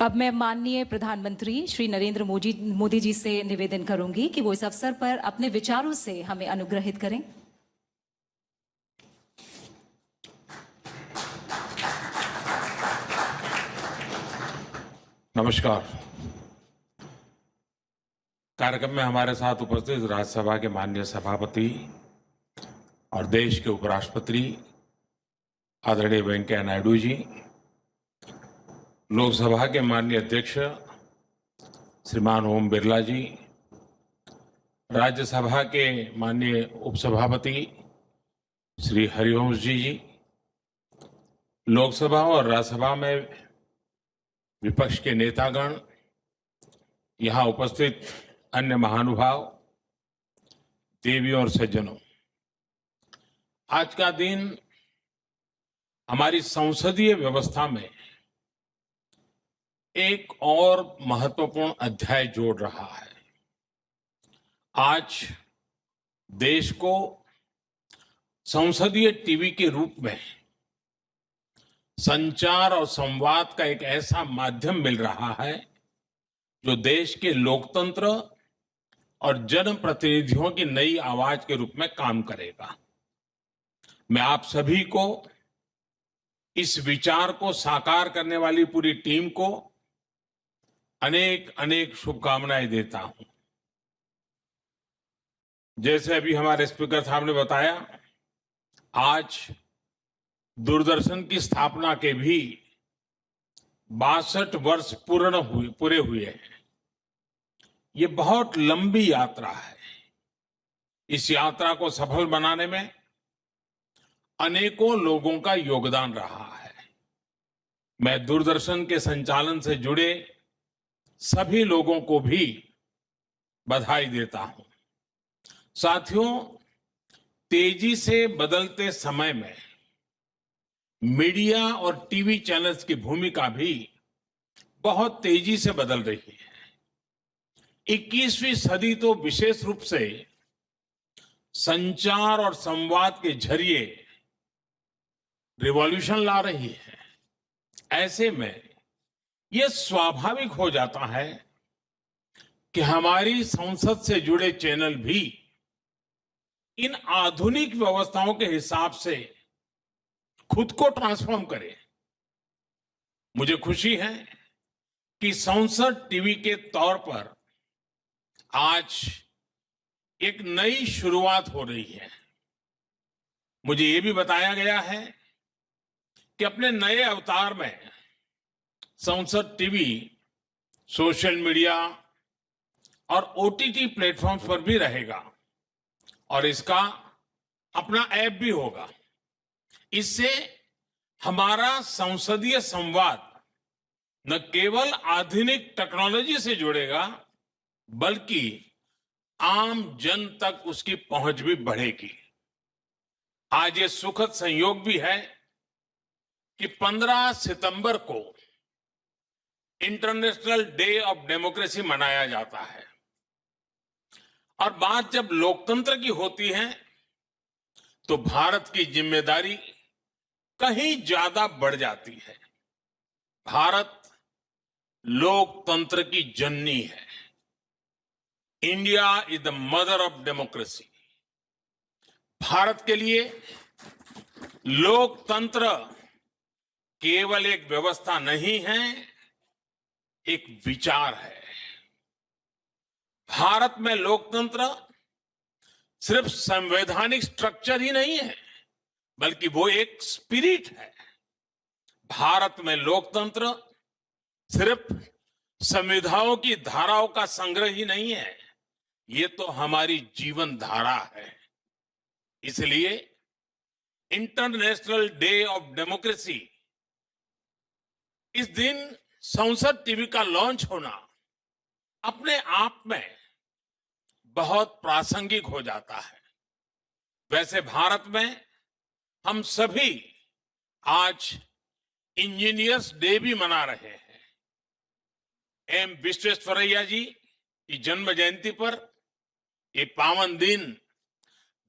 अब मैं माननीय प्रधानमंत्री श्री नरेंद्र मोदी जी से निवेदन करूंगी कि वो इस अवसर पर अपने विचारों से हमें अनुग्रहित करें। नमस्कार। कार्यक्रम में हमारे साथ उपस्थित राज्यसभा के माननीय सभापति और देश के उपराष्ट्रपति आदरणीय वेंकैया नायडू जी, लोकसभा के माननीय अध्यक्ष श्रीमान ओम बिरला जी, राज्यसभा के माननीय उपसभापति श्री हरिवंश जी, लोकसभा और राज्यसभा में विपक्ष के नेतागण, यहाँ उपस्थित अन्य महानुभाव, देवियों और सज्जनों, आज का दिन हमारी संसदीय व्यवस्था में एक और महत्वपूर्ण अध्याय जोड़ रहा है। आज देश को संसदीय टीवी के रूप में संचार और संवाद का एक ऐसा माध्यम मिल रहा है जो देश के लोकतंत्र और जनप्रतिनिधियों की नई आवाज के रूप में काम करेगा। मैं आप सभी को, इस विचार को साकार करने वाली पूरी टीम को अनेक अनेक शुभकामनाएं देता हूं। जैसे अभी हमारे स्पीकर साहब ने बताया, आज दूरदर्शन की स्थापना के भी 62 वर्ष पूरे हुए हैं। ये बहुत लंबी यात्रा है। इस यात्रा को सफल बनाने में अनेकों लोगों का योगदान रहा है। मैं दूरदर्शन के संचालन से जुड़े सभी लोगों को भी बधाई देता हूं। साथियों, तेजी से बदलते समय में मीडिया और टीवी चैनल्स की भूमिका भी बहुत तेजी से बदल रही है। 21वीं सदी तो विशेष रूप से संचार और संवाद के जरिए रिवॉल्यूशन ला रही है। ऐसे में यह स्वाभाविक हो जाता है कि हमारी संसद से जुड़े चैनल भी इन आधुनिक व्यवस्थाओं के हिसाब से खुद को ट्रांसफॉर्म करें। मुझे खुशी है कि संसद टीवी के तौर पर आज एक नई शुरुआत हो रही है। मुझे यह भी बताया गया है कि अपने नए अवतार में संसद टीवी सोशल मीडिया और ओटीटी प्लेटफॉर्म्स पर भी रहेगा और इसका अपना ऐप भी होगा। इससे हमारा संसदीय संवाद न केवल आधुनिक टेक्नोलॉजी से जुड़ेगा, बल्कि आम जन तक उसकी पहुंच भी बढ़ेगी। आज ये सुखद संयोग भी है कि 15 सितंबर को इंटरनेशनल डे ऑफ डेमोक्रेसी मनाया जाता है। और बात जब लोकतंत्र की होती है तो भारत की जिम्मेदारी कहीं ज्यादा बढ़ जाती है। भारत लोकतंत्र की जननी है। India is the mother of democracy. Bharat के लिए लोकतंत्र केवल एक व्यवस्था नहीं है, एक विचार है। भारत में लोकतंत्र सिर्फ संवैधानिक स्ट्रक्चर ही नहीं है, बल्कि वो एक स्पिरिट है। भारत में लोकतंत्र सिर्फ संविधानों की धाराओं का संग्रह ही नहीं है, ये तो हमारी जीवन धारा है। इसलिए इंटरनेशनल डे ऑफ डेमोक्रेसी, इस दिन संसद टीवी का लॉन्च होना अपने आप में बहुत प्रासंगिक हो जाता है। वैसे भारत में हम सभी आज इंजीनियर्स डे भी मना रहे हैं। एम विश्वेश्वरैया जी की जन्म जयंती पर यह पावन दिन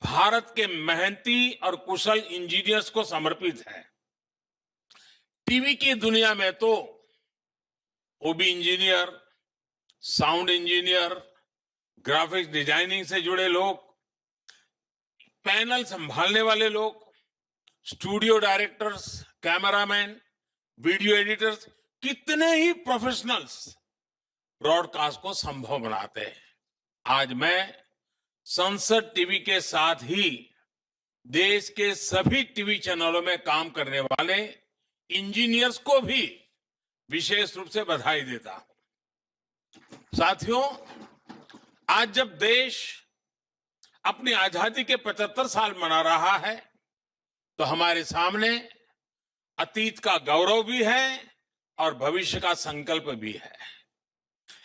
भारत के मेहनती और कुशल इंजीनियर्स को समर्पित है। टीवी की दुनिया में तो OB engineer, sound engineer, graphics designing से जुड़े लोग, पैनल संभालने वाले लोग, studio directors, cameraman, video editors, कितने ही प्रोफेशनल्स ब्रॉडकास्ट को संभव बनाते हैं। आज मैं संसद टीवी के साथ ही देश के सभी टीवी चैनलों में काम करने वाले इंजीनियर्स को भी विशेष रूप से बधाई देता हूं। साथियों, आज जब देश अपनी आजादी के 75 साल मना रहा है, तो हमारे सामने अतीत का गौरव भी है और भविष्य का संकल्प भी है।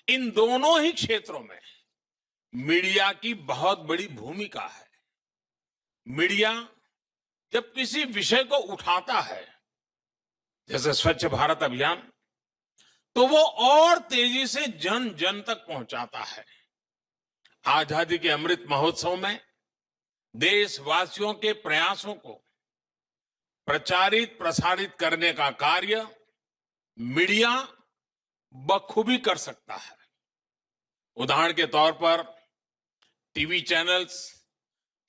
इन दोनों ही क्षेत्रों में मीडिया की बहुत बड़ी भूमिका है। मीडिया जब किसी विषय को उठाता है, जैसे स्वच्छ भारत अभियान, तो वो और तेजी से जन जन तक पहुंचाता है। आजादी के अमृत महोत्सव में देशवासियों के प्रयासों को प्रचारित प्रसारित करने का कार्य मीडिया बखूबी कर सकता है। उदाहरण के तौर पर टीवी चैनल्स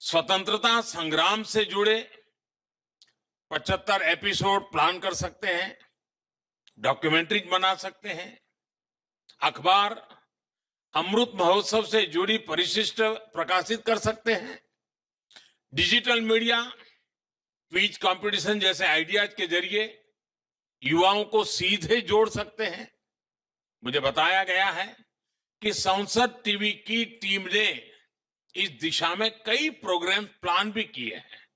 स्वतंत्रता संग्राम से जुड़े 75 एपिसोड प्लान कर सकते हैं, डॉक्यूमेंट्री बना सकते हैं। अखबार अमृत महोत्सव से जुड़ी परिशिष्ट प्रकाशित कर सकते हैं। डिजिटल मीडिया क्विज कंपटीशन जैसे आइडियाज के जरिए युवाओं को सीधे जोड़ सकते हैं। मुझे बताया गया है कि संसद टीवी की टीम ने इस दिशा में कई प्रोग्राम प्लान भी किए हैं।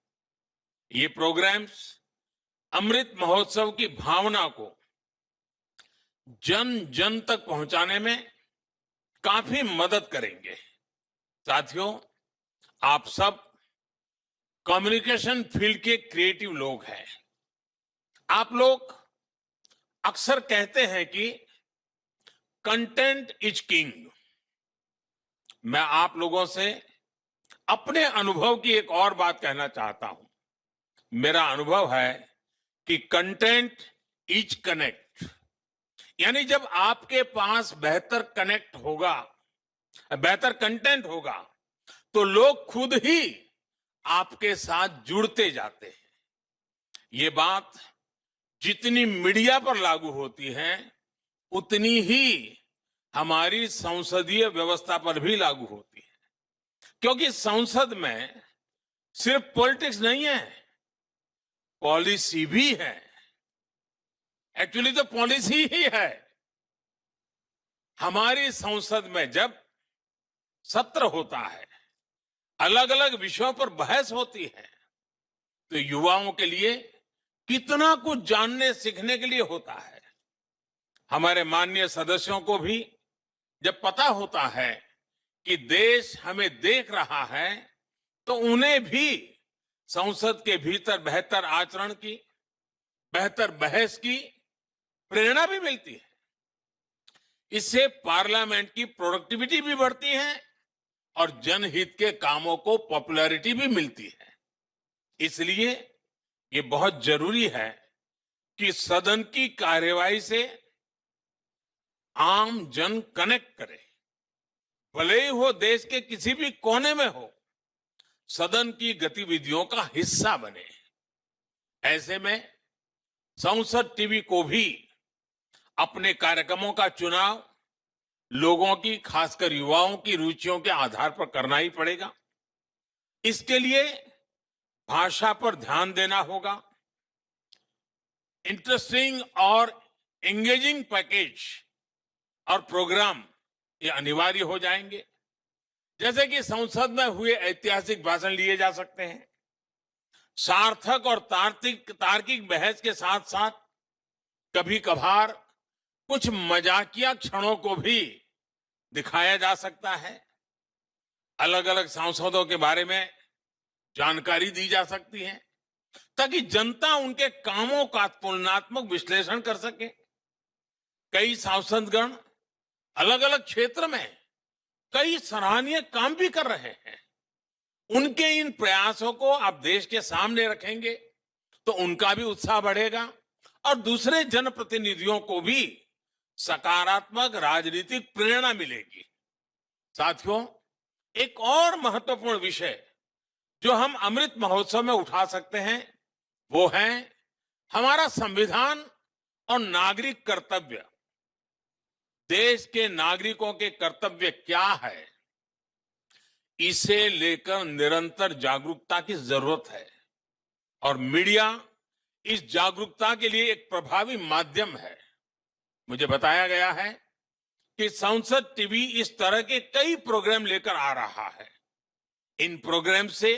ये प्रोग्राम्स अमृत महोत्सव की भावना को जन जन तक पहुंचाने में काफी मदद करेंगे। साथियों, आप सब कम्युनिकेशन फील्ड के क्रिएटिव लोग हैं। आप लोग अक्सर कहते हैं कि कंटेंट इज किंग। मैं आप लोगों से अपने अनुभव की एक और बात कहना चाहता हूं। मेरा अनुभव है कि कंटेंट इज कनेक्ट, यानी जब आपके पास बेहतर कनेक्ट होगा, बेहतर कंटेंट होगा, तो लोग खुद ही आपके साथ जुड़ते जाते हैं। ये बात जितनी मीडिया पर लागू होती है, उतनी ही हमारी संसदीय व्यवस्था पर भी लागू होती है। क्योंकि संसद में सिर्फ पॉलिटिक्स नहीं है, पॉलिसी भी है। एक्चुअली तो पॉलिसी ही है। हमारी संसद में जब सत्र होता है, अलग अलग विषयों पर बहस होती है, तो युवाओं के लिए कितना कुछ जानने सीखने के लिए होता है। हमारे माननीय सदस्यों को भी जब पता होता है कि देश हमें देख रहा है, तो उन्हें भी संसद के भीतर बेहतर आचरण की, बेहतर बहस की प्रेरणा भी मिलती है। इससे पार्लियामेंट की प्रोडक्टिविटी भी बढ़ती है और जनहित के कामों को पॉपुलैरिटी भी मिलती है। इसलिए ये बहुत जरूरी है कि सदन की कार्यवाही से आम जन कनेक्ट करे। भले ही वो देश के किसी भी कोने में हो, सदन की गतिविधियों का हिस्सा बने। ऐसे में संसद टीवी को भी अपने कार्यक्रमों का चुनाव लोगों की, खासकर युवाओं की रुचियों के आधार पर करना ही पड़ेगा। इसके लिए भाषा पर ध्यान देना होगा। इंटरेस्टिंग और एंगेजिंग पैकेज और प्रोग्राम ये अनिवार्य हो जाएंगे। जैसे कि संसद में हुए ऐतिहासिक भाषण लिए जा सकते हैं। सार्थक और तार्किक बहस के साथ साथ कभी कभार कुछ मजाकिया क्षणों को भी दिखाया जा सकता है। अलग अलग सांसदों के बारे में जानकारी दी जा सकती है, ताकि जनता उनके कामों का तुलनात्मक विश्लेषण कर सके। कई सांसदगण अलग अलग क्षेत्र में कई सराहनीय काम भी कर रहे हैं। उनके इन प्रयासों को आप देश के सामने रखेंगे तो उनका भी उत्साह बढ़ेगा और दूसरे जनप्रतिनिधियों को भी सकारात्मक राजनीतिक प्रेरणा मिलेगी। साथियों, एक और महत्वपूर्ण विषय जो हम अमृत महोत्सव में उठा सकते हैं वो है हमारा संविधान और नागरिक कर्तव्य। देश के नागरिकों के कर्तव्य क्या है, इसे लेकर निरंतर जागरूकता की जरूरत है और मीडिया इस जागरूकता के लिए एक प्रभावी माध्यम है। मुझे बताया गया है कि संसद टीवी इस तरह के कई प्रोग्राम लेकर आ रहा है। इन प्रोग्राम से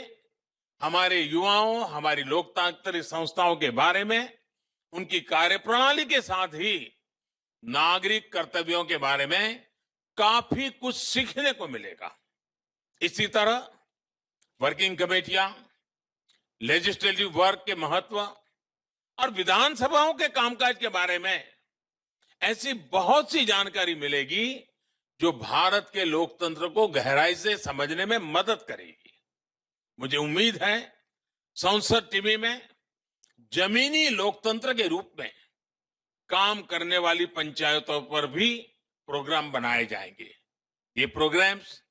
हमारे युवाओं, हमारी लोकतांत्रिक संस्थाओं के बारे में, उनकी कार्यप्रणाली के साथ ही नागरिक कर्तव्यों के बारे में काफी कुछ सीखने को मिलेगा। इसी तरह वर्किंग कमेटियां, लेजिस्लेटिव वर्क के महत्व और विधानसभाओं के कामकाज के बारे में ऐसी बहुत सी जानकारी मिलेगी जो भारत के लोकतंत्र को गहराई से समझने में मदद करेगी। मुझे उम्मीद है संसद टीवी में जमीनी लोकतंत्र के रूप में काम करने वाली पंचायतों पर भी प्रोग्राम बनाए जाएंगे। ये प्रोग्राम्स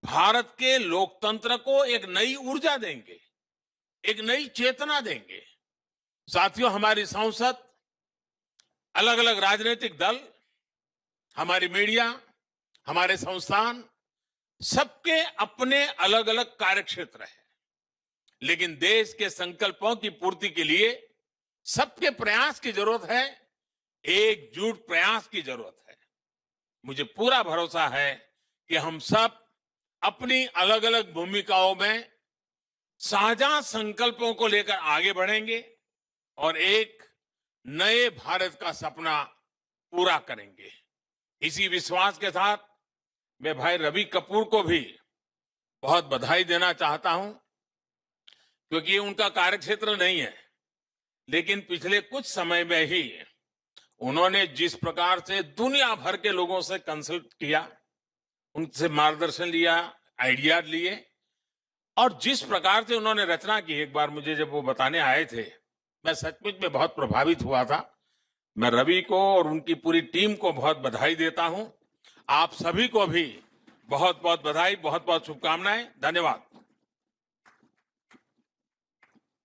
भारत के लोकतंत्र को एक नई ऊर्जा देंगे, एक नई चेतना देंगे। साथियों, हमारी संसद, अलग अलग राजनीतिक दल, हमारी मीडिया, हमारे संस्थान, सबके अपने अलग अलग कार्यक्षेत्र हैं, लेकिन देश के संकल्पों की पूर्ति के लिए सबके प्रयास की जरूरत है, एकजुट प्रयास की जरूरत है। मुझे पूरा भरोसा है कि हम सब अपनी अलग अलग भूमिकाओं में साझा संकल्पों को लेकर आगे बढ़ेंगे और एक नए भारत का सपना पूरा करेंगे। इसी विश्वास के साथ मैं भाई रवि कपूर को भी बहुत बधाई देना चाहता हूं, क्योंकि ये उनका कार्यक्षेत्र नहीं है, लेकिन पिछले कुछ समय में ही उन्होंने जिस प्रकार से दुनिया भर के लोगों से कंसल्ट किया, उनसे मार्गदर्शन लिया, आइडियाज लिए और जिस प्रकार से उन्होंने रचना की, एक बार मुझे जब वो बताने आए थे, मैं सचमुच में बहुत प्रभावित हुआ था। मैं रवि को और उनकी पूरी टीम को बहुत बधाई देता हूं। आप सभी को भी बहुत बहुत बधाई, बहुत बहुत शुभकामनाएं। धन्यवाद।